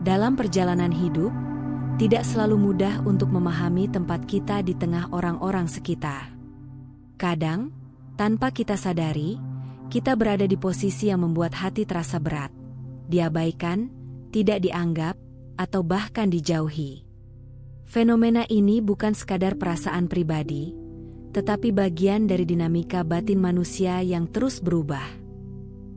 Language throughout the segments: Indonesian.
Dalam perjalanan hidup, tidak selalu mudah untuk memahami tempat kita di tengah orang-orang sekitar. Kadang, tanpa kita sadari, kita berada di posisi yang membuat hati terasa berat, diabaikan, tidak dianggap, atau bahkan dijauhi. Fenomena ini bukan sekadar perasaan pribadi, tetapi bagian dari dinamika batin manusia yang terus berubah.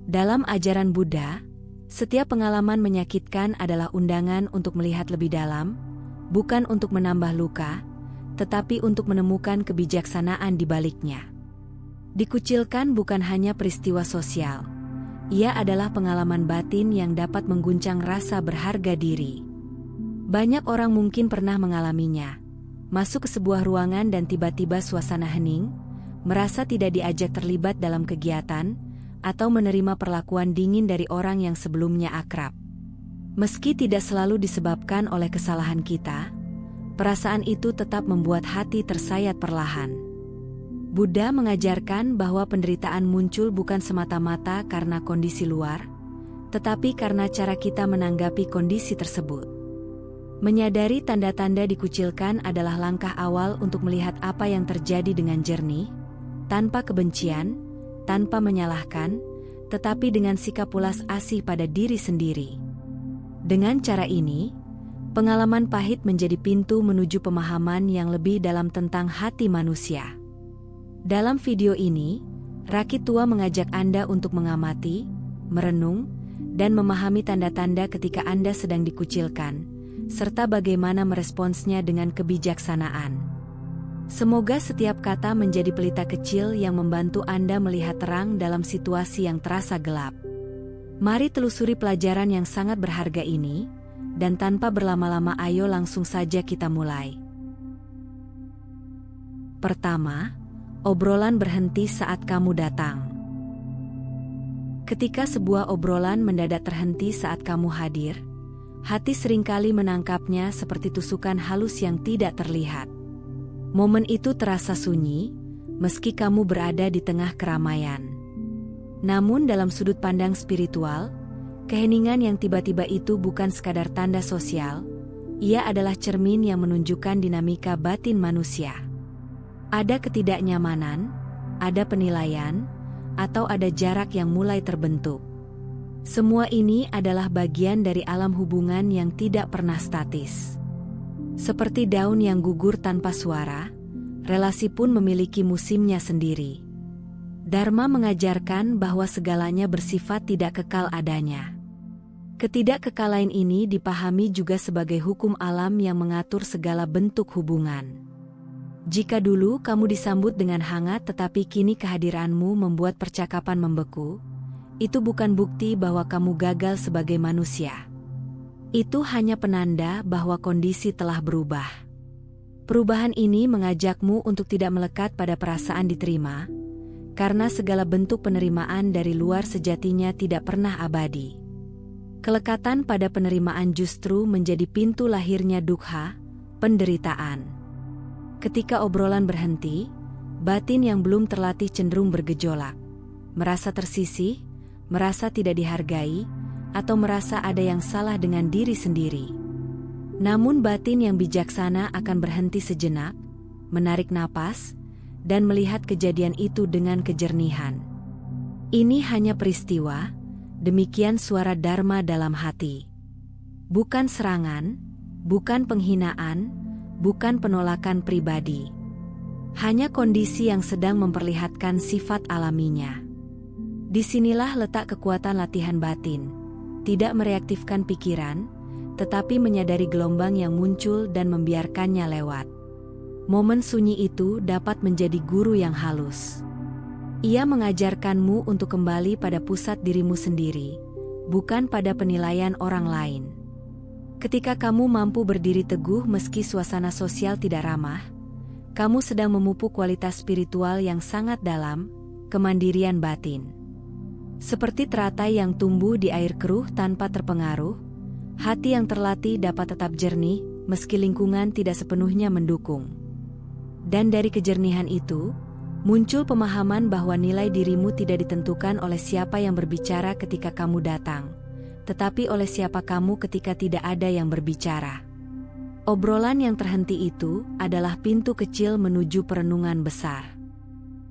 Dalam ajaran Buddha, setiap pengalaman menyakitkan adalah undangan untuk melihat lebih dalam, bukan untuk menambah luka, tetapi untuk menemukan kebijaksanaan di baliknya. Dikucilkan bukan hanya peristiwa sosial, ia adalah pengalaman batin yang dapat mengguncang rasa berharga diri. Banyak orang mungkin pernah mengalaminya, masuk ke sebuah ruangan dan tiba-tiba suasana hening, merasa tidak diajak terlibat dalam kegiatan, atau menerima perlakuan dingin dari orang yang sebelumnya akrab. Meski tidak selalu disebabkan oleh kesalahan kita, perasaan itu tetap membuat hati tersayat perlahan. Buddha mengajarkan bahwa penderitaan muncul bukan semata-mata karena kondisi luar, tetapi karena cara kita menanggapi kondisi tersebut. Menyadari tanda-tanda dikucilkan adalah langkah awal untuk melihat apa yang terjadi dengan jernih, tanpa kebencian, tanpa menyalahkan, tetapi dengan sikap pulas asih pada diri sendiri. Dengan cara ini, pengalaman pahit menjadi pintu menuju pemahaman yang lebih dalam tentang hati manusia. Dalam video ini, Rakit Tua mengajak Anda untuk mengamati, merenung, dan memahami tanda-tanda ketika Anda sedang dikucilkan, serta bagaimana meresponsnya dengan kebijaksanaan. Semoga setiap kata menjadi pelita kecil yang membantu Anda melihat terang dalam situasi yang terasa gelap. Mari telusuri pelajaran yang sangat berharga ini, dan tanpa berlama-lama ayo langsung saja kita mulai. Pertama, obrolan berhenti saat kamu datang. Ketika sebuah obrolan mendadak terhenti saat kamu hadir, hati seringkali menangkapnya seperti tusukan halus yang tidak terlihat. Momen itu terasa sunyi, meski kamu berada di tengah keramaian. Namun dalam sudut pandang spiritual, keheningan yang tiba-tiba itu bukan sekadar tanda sosial, ia adalah cermin yang menunjukkan dinamika batin manusia. Ada ketidaknyamanan, ada penilaian, atau ada jarak yang mulai terbentuk. Semua ini adalah bagian dari alam hubungan yang tidak pernah statis. Seperti daun yang gugur tanpa suara, relasi pun memiliki musimnya sendiri. Dharma mengajarkan bahwa segalanya bersifat tidak kekal adanya. Ketidakkekalan ini dipahami juga sebagai hukum alam yang mengatur segala bentuk hubungan. Jika dulu kamu disambut dengan hangat tetapi kini kehadiranmu membuat percakapan membeku, itu bukan bukti bahwa kamu gagal sebagai manusia. Itu hanya penanda bahwa kondisi telah berubah. Perubahan ini mengajakmu untuk tidak melekat pada perasaan diterima, karena segala bentuk penerimaan dari luar sejatinya tidak pernah abadi. Kelekatan pada penerimaan justru menjadi pintu lahirnya dukkha, penderitaan. Ketika obrolan berhenti, batin yang belum terlatih cenderung bergejolak, merasa tersisih, merasa tidak dihargai, atau merasa ada yang salah dengan diri sendiri. Namun batin yang bijaksana akan berhenti sejenak, menarik napas, dan melihat kejadian itu dengan kejernihan. Ini hanya peristiwa, demikian suara Dharma dalam hati. Bukan serangan, bukan penghinaan, bukan penolakan pribadi. Hanya kondisi yang sedang memperlihatkan sifat alaminya. Disinilah letak kekuatan latihan batin. Tidak mereaktifkan pikiran, tetapi menyadari gelombang yang muncul dan membiarkannya lewat. Momen sunyi itu dapat menjadi guru yang halus. Ia mengajarkanmu untuk kembali pada pusat dirimu sendiri, bukan pada penilaian orang lain. Ketika kamu mampu berdiri teguh meski suasana sosial tidak ramah, kamu sedang memupuk kualitas spiritual yang sangat dalam, kemandirian batin. Seperti teratai yang tumbuh di air keruh tanpa terpengaruh, hati yang terlatih dapat tetap jernih meski lingkungan tidak sepenuhnya mendukung. Dan dari kejernihan itu, muncul pemahaman bahwa nilai dirimu tidak ditentukan oleh siapa yang berbicara ketika kamu datang, tetapi oleh siapa kamu ketika tidak ada yang berbicara. Obrolan yang terhenti itu adalah pintu kecil menuju perenungan besar.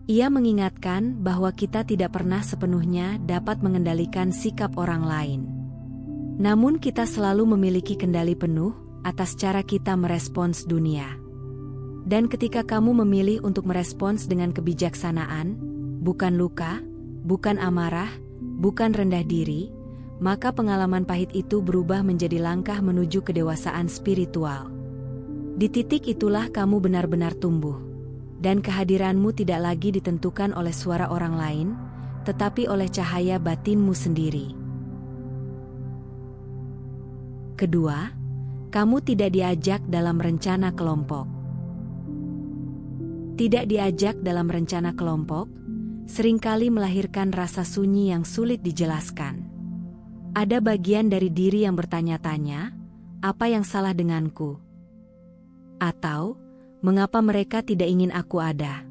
Ia mengingatkan bahwa kita tidak pernah sepenuhnya dapat mengendalikan sikap orang lain. Namun kita selalu memiliki kendali penuh atas cara kita merespons dunia. Dan ketika kamu memilih untuk merespons dengan kebijaksanaan, bukan luka, bukan amarah, bukan rendah diri, maka pengalaman pahit itu berubah menjadi langkah menuju kedewasaan spiritual. Di titik itulah kamu benar-benar tumbuh, dan kehadiranmu tidak lagi ditentukan oleh suara orang lain, tetapi oleh cahaya batinmu sendiri. Kedua, kamu tidak diajak dalam rencana kelompok. Tidak diajak dalam rencana kelompok seringkali melahirkan rasa sunyi yang sulit dijelaskan. Ada bagian dari diri yang bertanya-tanya, apa yang salah denganku? Atau, mengapa mereka tidak ingin aku ada?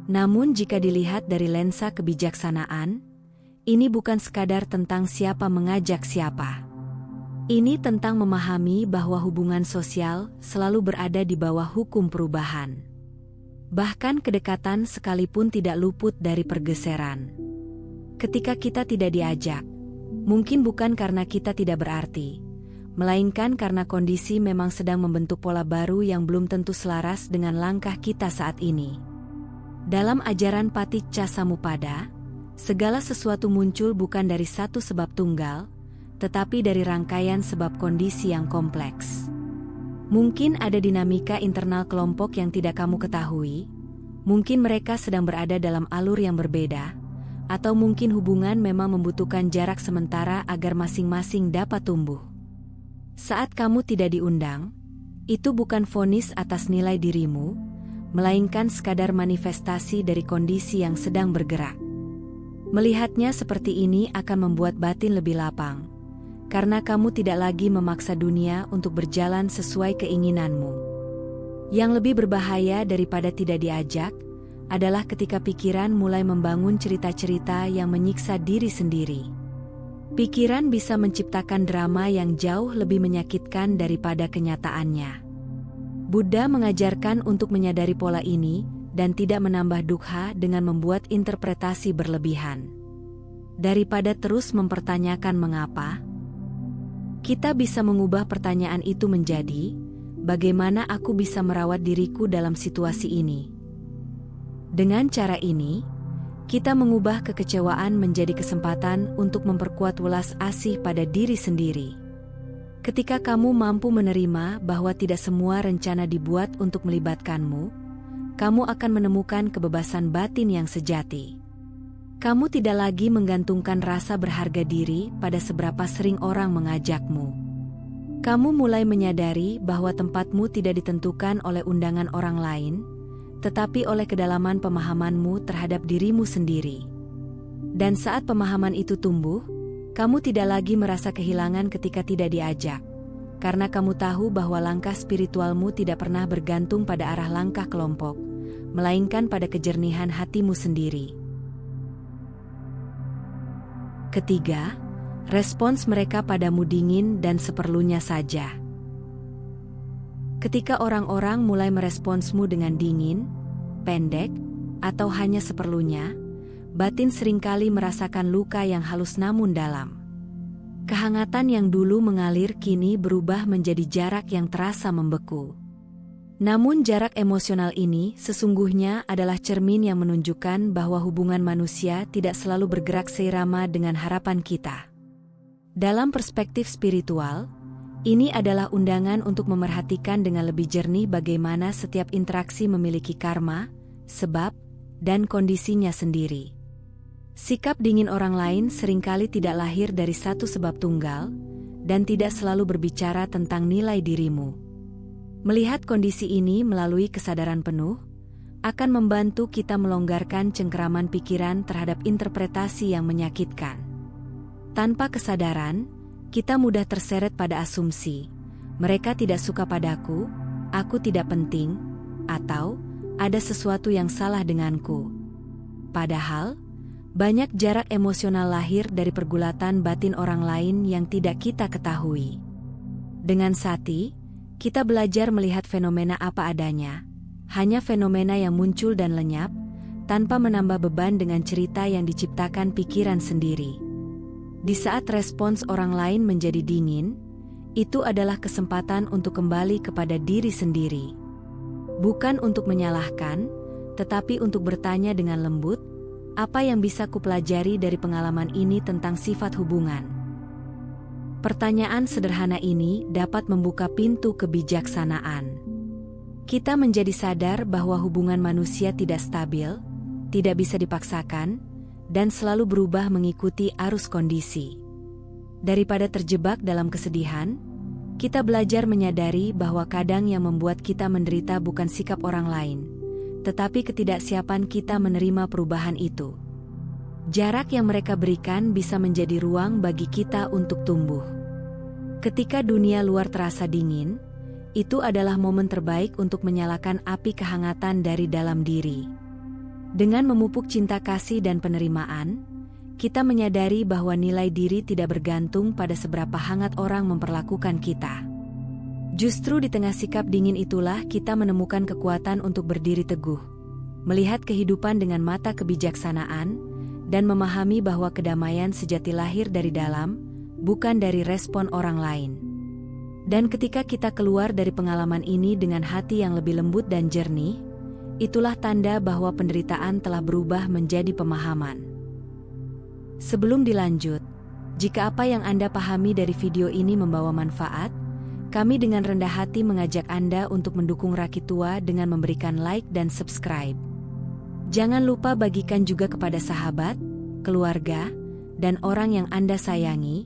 Namun jika dilihat dari lensa kebijaksanaan, ini bukan sekadar tentang siapa mengajak siapa. Ini tentang memahami bahwa hubungan sosial selalu berada di bawah hukum perubahan. Bahkan kedekatan sekalipun tidak luput dari pergeseran. Ketika kita tidak diajak, mungkin bukan karena kita tidak berarti, melainkan karena kondisi memang sedang membentuk pola baru yang belum tentu selaras dengan langkah kita saat ini. Dalam ajaran Paticca Samuppada, segala sesuatu muncul bukan dari satu sebab tunggal, tetapi dari rangkaian sebab kondisi yang kompleks. Mungkin ada dinamika internal kelompok yang tidak kamu ketahui, mungkin mereka sedang berada dalam alur yang berbeda, atau mungkin hubungan memang membutuhkan jarak sementara agar masing-masing dapat tumbuh. Saat kamu tidak diundang, itu bukan vonis atas nilai dirimu, melainkan sekadar manifestasi dari kondisi yang sedang bergerak. Melihatnya seperti ini akan membuat batin lebih lapang, karena kamu tidak lagi memaksa dunia untuk berjalan sesuai keinginanmu. Yang lebih berbahaya daripada tidak diajak, adalah ketika pikiran mulai membangun cerita-cerita yang menyiksa diri sendiri. Pikiran bisa menciptakan drama yang jauh lebih menyakitkan daripada kenyataannya. Buddha mengajarkan untuk menyadari pola ini dan tidak menambah dukkha dengan membuat interpretasi berlebihan. Daripada terus mempertanyakan mengapa, kita bisa mengubah pertanyaan itu menjadi, bagaimana aku bisa merawat diriku dalam situasi ini? Dengan cara ini, kita mengubah kekecewaan menjadi kesempatan untuk memperkuat welas asih pada diri sendiri. Ketika kamu mampu menerima bahwa tidak semua rencana dibuat untuk melibatkanmu, kamu akan menemukan kebebasan batin yang sejati. Kamu tidak lagi menggantungkan rasa berharga diri pada seberapa sering orang mengajakmu. Kamu mulai menyadari bahwa tempatmu tidak ditentukan oleh undangan orang lain, tetapi oleh kedalaman pemahamanmu terhadap dirimu sendiri. Dan saat pemahaman itu tumbuh, kamu tidak lagi merasa kehilangan ketika tidak diajak, karena kamu tahu bahwa langkah spiritualmu tidak pernah bergantung pada arah langkah kelompok, melainkan pada kejernihan hatimu sendiri. Ketiga, respons mereka padamu dingin dan seperlunya saja. Ketika orang-orang mulai meresponsmu dengan dingin, pendek, atau hanya seperlunya, batin seringkali merasakan luka yang halus namun dalam. Kehangatan yang dulu mengalir kini berubah menjadi jarak yang terasa membeku. Namun jarak emosional ini sesungguhnya adalah cermin yang menunjukkan bahwa hubungan manusia tidak selalu bergerak seirama dengan harapan kita. Dalam perspektif spiritual, ini adalah undangan untuk memerhatikan dengan lebih jernih bagaimana setiap interaksi memiliki karma, sebab, dan kondisinya sendiri. Sikap dingin orang lain seringkali tidak lahir dari satu sebab tunggal, dan tidak selalu berbicara tentang nilai dirimu. Melihat kondisi ini melalui kesadaran penuh, akan membantu kita melonggarkan cengkeraman pikiran terhadap interpretasi yang menyakitkan. Tanpa kesadaran, kita mudah terseret pada asumsi, mereka tidak suka padaku, aku tidak penting, atau ada sesuatu yang salah denganku. Padahal, Banyak jarak emosional lahir dari pergulatan batin orang lain yang tidak kita ketahui. Dengan sati, kita belajar melihat fenomena apa adanya, hanya fenomena yang muncul dan lenyap, tanpa menambah beban dengan cerita yang diciptakan pikiran sendiri. Di saat respons orang lain menjadi dingin, itu adalah kesempatan untuk kembali kepada diri sendiri. Bukan untuk menyalahkan, tetapi untuk bertanya dengan lembut, apa yang bisa kupelajari dari pengalaman ini tentang sifat hubungan? Pertanyaan sederhana ini dapat membuka pintu kebijaksanaan. Kita menjadi sadar bahwa hubungan manusia tidak stabil, tidak bisa dipaksakan, dan selalu berubah mengikuti arus kondisi. Daripada terjebak dalam kesedihan, kita belajar menyadari bahwa kadang yang membuat kita menderita bukan sikap orang lain, tetapi ketidaksiapan kita menerima perubahan itu. Jarak yang mereka berikan bisa menjadi ruang bagi kita untuk tumbuh. Ketika dunia luar terasa dingin, itu adalah momen terbaik untuk menyalakan api kehangatan dari dalam diri. Dengan memupuk cinta kasih dan penerimaan, kita menyadari bahwa nilai diri tidak bergantung pada seberapa hangat orang memperlakukan kita. Justru di tengah sikap dingin itulah kita menemukan kekuatan untuk berdiri teguh, melihat kehidupan dengan mata kebijaksanaan, dan memahami bahwa kedamaian sejati lahir dari dalam, bukan dari respon orang lain. Dan ketika kita keluar dari pengalaman ini dengan hati yang lebih lembut dan jernih, itulah tanda bahwa penderitaan telah berubah menjadi pemahaman. Sebelum dilanjut, jika apa yang Anda pahami dari video ini membawa manfaat, kami dengan rendah hati mengajak Anda untuk mendukung Rakitua dengan memberikan like dan subscribe. Jangan lupa bagikan juga kepada sahabat, keluarga, dan orang yang Anda sayangi,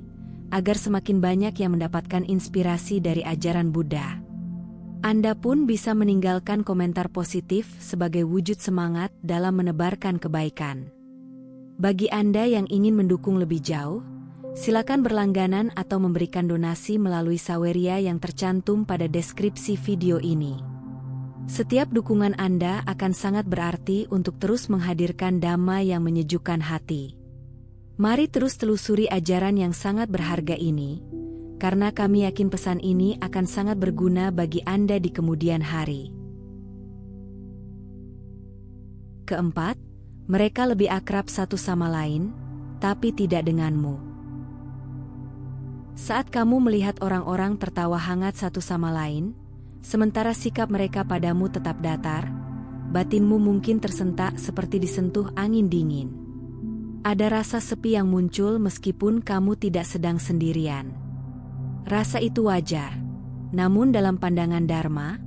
agar semakin banyak yang mendapatkan inspirasi dari ajaran Buddha. Anda pun bisa meninggalkan komentar positif sebagai wujud semangat dalam menebarkan kebaikan. Bagi Anda yang ingin mendukung lebih jauh, silakan berlangganan atau memberikan donasi melalui saweria yang tercantum pada deskripsi video ini. Setiap dukungan Anda akan sangat berarti untuk terus menghadirkan dhamma yang menyejukkan hati. Mari terus telusuri ajaran yang sangat berharga ini, karena kami yakin pesan ini akan sangat berguna bagi Anda di kemudian hari. Keempat, mereka lebih akrab satu sama lain, tapi tidak denganmu. Saat kamu melihat orang-orang tertawa hangat satu sama lain, sementara sikap mereka padamu tetap datar, batinmu mungkin tersentak seperti disentuh angin dingin. Ada rasa sepi yang muncul meskipun kamu tidak sedang sendirian. Rasa itu wajar, namun dalam pandangan Dharma,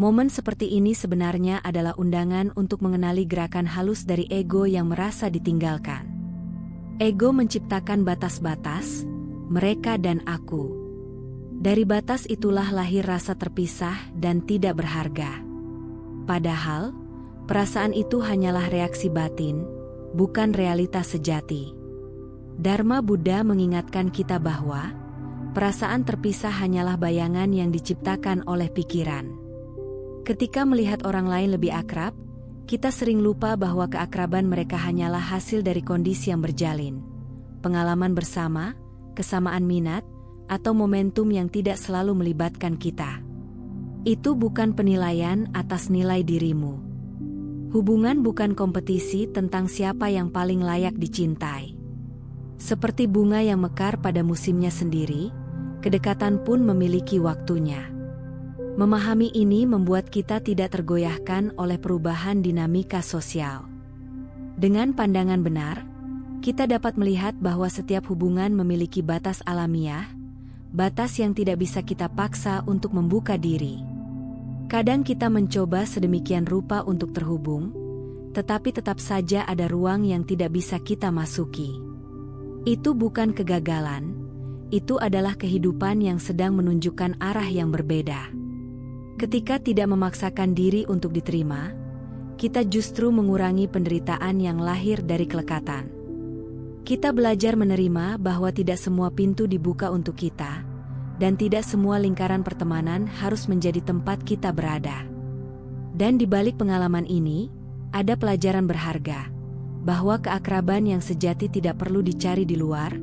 momen seperti ini sebenarnya adalah undangan untuk mengenali gerakan halus dari ego yang merasa ditinggalkan. Ego menciptakan batas-batas, mereka dan aku. Dari batas itulah lahir rasa terpisah dan tidak berharga. Padahal, perasaan itu hanyalah reaksi batin, bukan realitas sejati. Dharma Buddha mengingatkan kita bahwa perasaan terpisah hanyalah bayangan yang diciptakan oleh pikiran. Ketika melihat orang lain lebih akrab, kita sering lupa bahwa keakraban mereka hanyalah hasil dari kondisi yang berjalin, pengalaman bersama, kesamaan minat, atau momentum yang tidak selalu melibatkan kita. Itu bukan penilaian atas nilai dirimu. Hubungan bukan kompetisi tentang siapa yang paling layak dicintai. Seperti bunga yang mekar pada musimnya sendiri, kedekatan pun memiliki waktunya. Memahami ini membuat kita tidak tergoyahkan oleh perubahan dinamika sosial. Dengan pandangan benar, kita dapat melihat bahwa setiap hubungan memiliki batas alamiah, batas yang tidak bisa kita paksa untuk membuka diri. Kadang kita mencoba sedemikian rupa untuk terhubung, tetapi tetap saja ada ruang yang tidak bisa kita masuki. Itu bukan kegagalan, itu adalah kehidupan yang sedang menunjukkan arah yang berbeda. Ketika tidak memaksakan diri untuk diterima, kita justru mengurangi penderitaan yang lahir dari kelekatan. Kita belajar menerima bahwa tidak semua pintu dibuka untuk kita, dan tidak semua lingkaran pertemanan harus menjadi tempat kita berada. Dan di balik pengalaman ini, ada pelajaran berharga, bahwa keakraban yang sejati tidak perlu dicari di luar,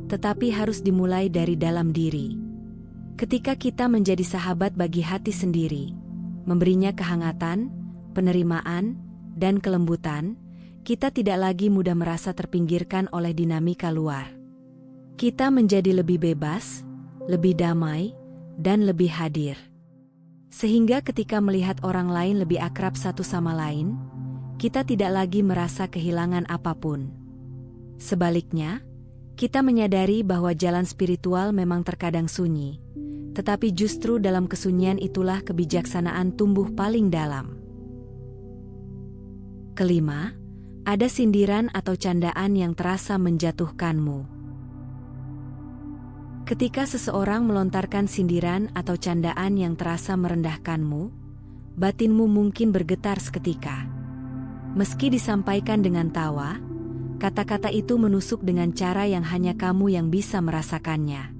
tetapi harus dimulai dari dalam diri. Ketika kita menjadi sahabat bagi hati sendiri, memberinya kehangatan, penerimaan, dan kelembutan, kita tidak lagi mudah merasa terpinggirkan oleh dinamika luar. Kita menjadi lebih bebas, lebih damai, dan lebih hadir. Sehingga ketika melihat orang lain lebih akrab satu sama lain, kita tidak lagi merasa kehilangan apapun. Sebaliknya, kita menyadari bahwa jalan spiritual memang terkadang sunyi, tetapi justru dalam kesunyian itulah kebijaksanaan tumbuh paling dalam. Kelima, ada sindiran atau candaan yang terasa menjatuhkanmu. Ketika seseorang melontarkan sindiran atau candaan yang terasa merendahkanmu, batinmu mungkin bergetar seketika. Meski disampaikan dengan tawa, kata-kata itu menusuk dengan cara yang hanya kamu yang bisa merasakannya.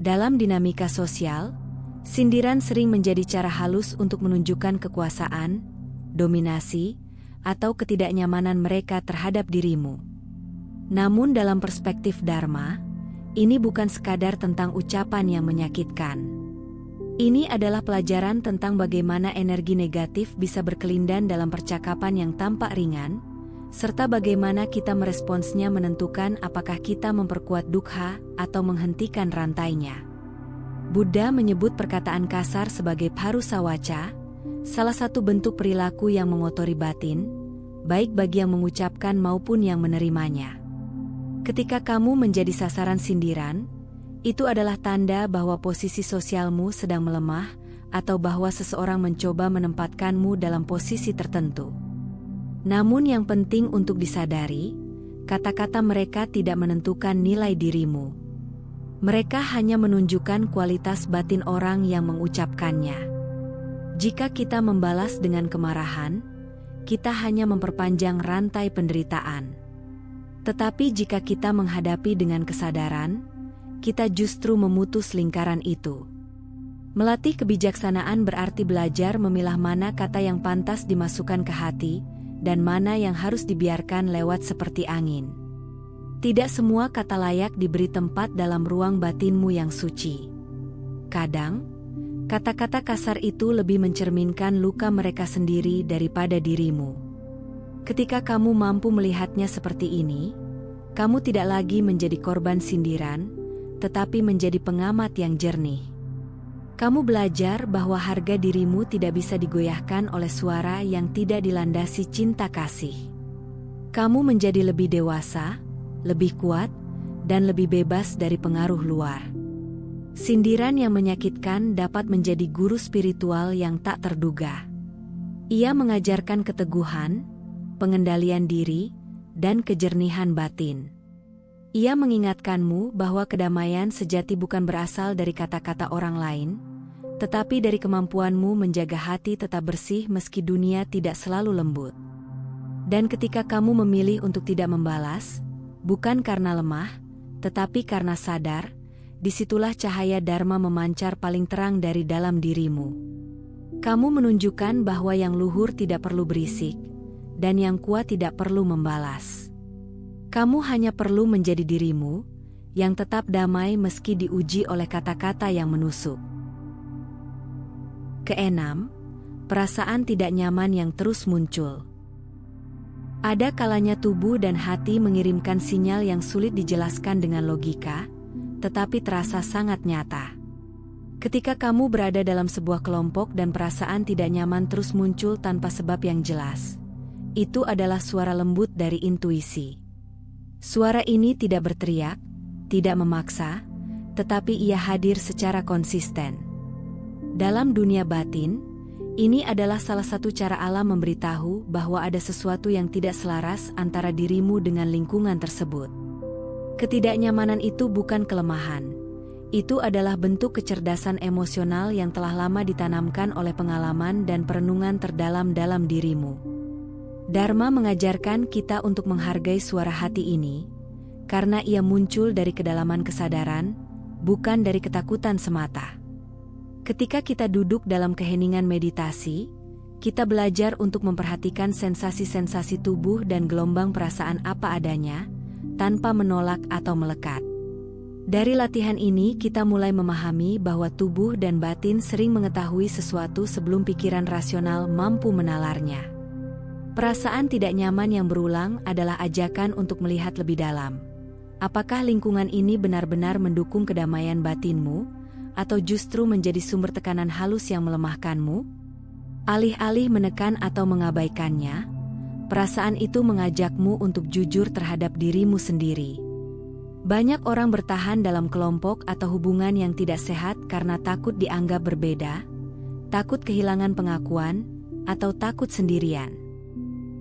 Dalam dinamika sosial, sindiran sering menjadi cara halus untuk menunjukkan kekuasaan, dominasi, atau ketidaknyamanan mereka terhadap dirimu. Namun dalam perspektif Dharma, ini bukan sekadar tentang ucapan yang menyakitkan. Ini adalah pelajaran tentang bagaimana energi negatif bisa berkelindan dalam percakapan yang tampak ringan, serta bagaimana kita meresponsnya menentukan apakah kita memperkuat dukkha atau menghentikan rantainya. Buddha menyebut perkataan kasar sebagai parusa waca, salah satu bentuk perilaku yang mengotori batin, baik bagi yang mengucapkan maupun yang menerimanya. Ketika kamu menjadi sasaran sindiran, itu adalah tanda bahwa posisi sosialmu sedang melemah atau bahwa seseorang mencoba menempatkanmu dalam posisi tertentu. Namun yang penting untuk disadari, kata-kata mereka tidak menentukan nilai dirimu. Mereka hanya menunjukkan kualitas batin orang yang mengucapkannya. Jika kita membalas dengan kemarahan, kita hanya memperpanjang rantai penderitaan. Tetapi jika kita menghadapi dengan kesadaran, kita justru memutus lingkaran itu. Melatih kebijaksanaan berarti belajar memilah mana kata yang pantas dimasukkan ke hati, dan mana yang harus dibiarkan lewat seperti angin. Tidak semua kata layak diberi tempat dalam ruang batinmu yang suci. Kadang, kata-kata kasar itu lebih mencerminkan luka mereka sendiri daripada dirimu. Ketika kamu mampu melihatnya seperti ini, kamu tidak lagi menjadi korban sindiran, tetapi menjadi pengamat yang jernih. Kamu belajar bahwa harga dirimu tidak bisa digoyahkan oleh suara yang tidak dilandasi cinta kasih. Kamu menjadi lebih dewasa, lebih kuat, dan lebih bebas dari pengaruh luar. Sindiran yang menyakitkan dapat menjadi guru spiritual yang tak terduga. Ia mengajarkan keteguhan, pengendalian diri, dan kejernihan batin. Ia mengingatkanmu bahwa kedamaian sejati bukan berasal dari kata-kata orang lain, tetapi dari kemampuanmu menjaga hati tetap bersih meski dunia tidak selalu lembut. Dan ketika kamu memilih untuk tidak membalas, bukan karena lemah, tetapi karena sadar, disitulah cahaya Dharma memancar paling terang dari dalam dirimu. Kamu menunjukkan bahwa yang luhur tidak perlu berisik, dan yang kuat tidak perlu membalas. Kamu hanya perlu menjadi dirimu, yang tetap damai meski diuji oleh kata-kata yang menusuk. Keenam, perasaan tidak nyaman yang terus muncul. Ada kalanya tubuh dan hati mengirimkan sinyal yang sulit dijelaskan dengan logika, tetapi terasa sangat nyata. Ketika kamu berada dalam sebuah kelompok dan perasaan tidak nyaman terus muncul tanpa sebab yang jelas, itu adalah suara lembut dari intuisi. Suara ini tidak berteriak, tidak memaksa, tetapi ia hadir secara konsisten. Dalam dunia batin, ini adalah salah satu cara alam memberitahu bahwa ada sesuatu yang tidak selaras antara dirimu dengan lingkungan tersebut. Ketidaknyamanan itu bukan kelemahan. Itu adalah bentuk kecerdasan emosional yang telah lama ditanamkan oleh pengalaman dan perenungan terdalam dalam dirimu. Dharma mengajarkan kita untuk menghargai suara hati ini, karena ia muncul dari kedalaman kesadaran, bukan dari ketakutan semata. Ketika kita duduk dalam keheningan meditasi, kita belajar untuk memperhatikan sensasi-sensasi tubuh dan gelombang perasaan apa adanya, tanpa menolak atau melekat. Dari latihan ini kita mulai memahami bahwa tubuh dan batin sering mengetahui sesuatu sebelum pikiran rasional mampu menalarnya. Perasaan tidak nyaman yang berulang adalah ajakan untuk melihat lebih dalam. Apakah lingkungan ini benar-benar mendukung kedamaian batinmu, atau justru menjadi sumber tekanan halus yang melemahkanmu? Alih-alih menekan atau mengabaikannya, perasaan itu mengajakmu untuk jujur terhadap dirimu sendiri. Banyak orang bertahan dalam kelompok atau hubungan yang tidak sehat karena takut dianggap berbeda, takut kehilangan pengakuan, atau takut sendirian.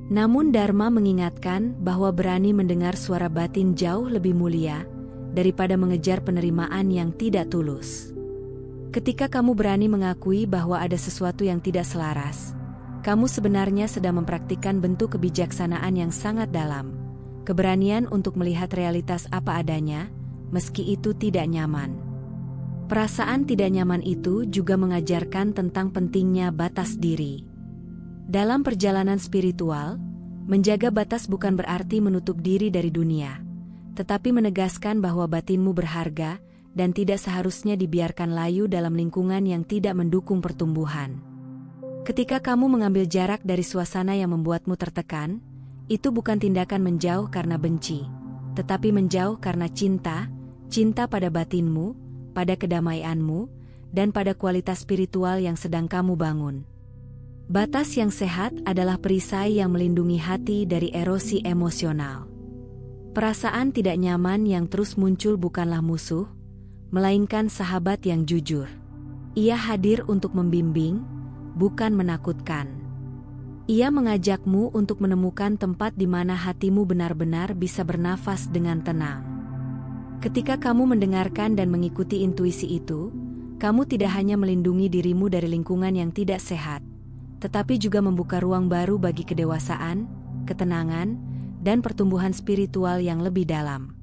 Namun Dharma mengingatkan bahwa berani mendengar suara batin jauh lebih mulia daripada mengejar penerimaan yang tidak tulus. Ketika kamu berani mengakui bahwa ada sesuatu yang tidak selaras, kamu sebenarnya sedang mempraktikkan bentuk kebijaksanaan yang sangat dalam, keberanian untuk melihat realitas apa adanya, meski itu tidak nyaman. Perasaan tidak nyaman itu juga mengajarkan tentang pentingnya batas diri. Dalam perjalanan spiritual, menjaga batas bukan berarti menutup diri dari dunia, tetapi menegaskan bahwa batinmu berharga dan tidak seharusnya dibiarkan layu dalam lingkungan yang tidak mendukung pertumbuhan. Ketika kamu mengambil jarak dari suasana yang membuatmu tertekan, itu bukan tindakan menjauh karena benci, tetapi menjauh karena cinta pada batinmu, pada kedamaianmu, dan pada kualitas spiritual yang sedang kamu bangun. Batas yang sehat adalah perisai yang melindungi hati dari erosi emosional. Perasaan tidak nyaman yang terus muncul bukanlah musuh, melainkan sahabat yang jujur. Ia hadir untuk membimbing, bukan menakutkan. Ia mengajakmu untuk menemukan tempat di mana hatimu benar-benar bisa bernafas dengan tenang. Ketika kamu mendengarkan dan mengikuti intuisi itu, kamu tidak hanya melindungi dirimu dari lingkungan yang tidak sehat, tetapi juga membuka ruang baru bagi kedewasaan, ketenangan, dan pertumbuhan spiritual yang lebih dalam.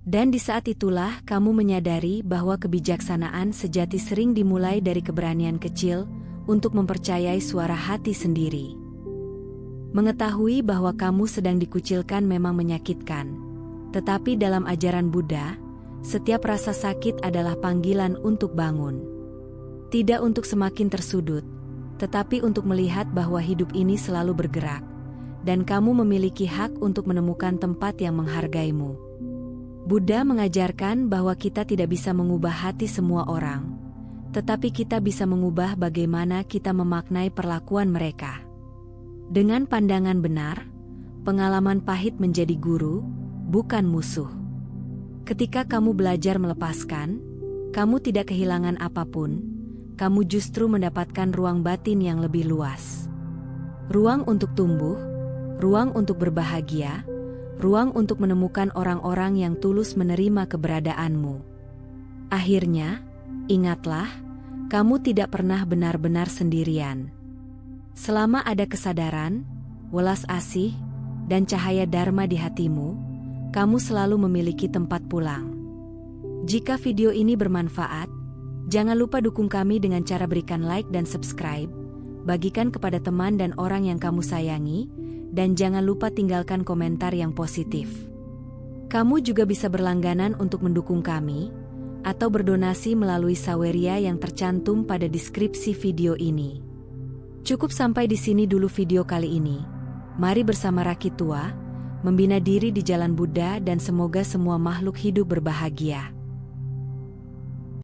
Dan di saat itulah kamu menyadari bahwa kebijaksanaan sejati sering dimulai dari keberanian kecil untuk mempercayai suara hati sendiri. Mengetahui bahwa kamu sedang dikucilkan memang menyakitkan, tetapi dalam ajaran Buddha, setiap rasa sakit adalah panggilan untuk bangun. Tidak untuk semakin tersudut, tetapi untuk melihat bahwa hidup ini selalu bergerak, dan kamu memiliki hak untuk menemukan tempat yang menghargaimu. Buddha mengajarkan bahwa kita tidak bisa mengubah hati semua orang, tetapi kita bisa mengubah bagaimana kita memaknai perlakuan mereka. Dengan pandangan benar, pengalaman pahit menjadi guru, bukan musuh. Ketika kamu belajar melepaskan, kamu tidak kehilangan apapun. Kamu justru mendapatkan ruang batin yang lebih luas. Ruang untuk tumbuh, ruang untuk berbahagia, ruang untuk menemukan orang-orang yang tulus menerima keberadaanmu. Akhirnya, ingatlah, kamu tidak pernah benar-benar sendirian. Selama ada kesadaran, welas asih, dan cahaya Dharma di hatimu, kamu selalu memiliki tempat pulang. Jika video ini bermanfaat, jangan lupa dukung kami dengan cara berikan like dan subscribe, bagikan kepada teman dan orang yang kamu sayangi, dan jangan lupa tinggalkan komentar yang positif. Kamu juga bisa berlangganan untuk mendukung kami, atau berdonasi melalui saweria yang tercantum pada deskripsi video ini. Cukup sampai di sini dulu video kali ini. Mari bersama Rakitua, membina diri di jalan Buddha dan semoga semua makhluk hidup berbahagia.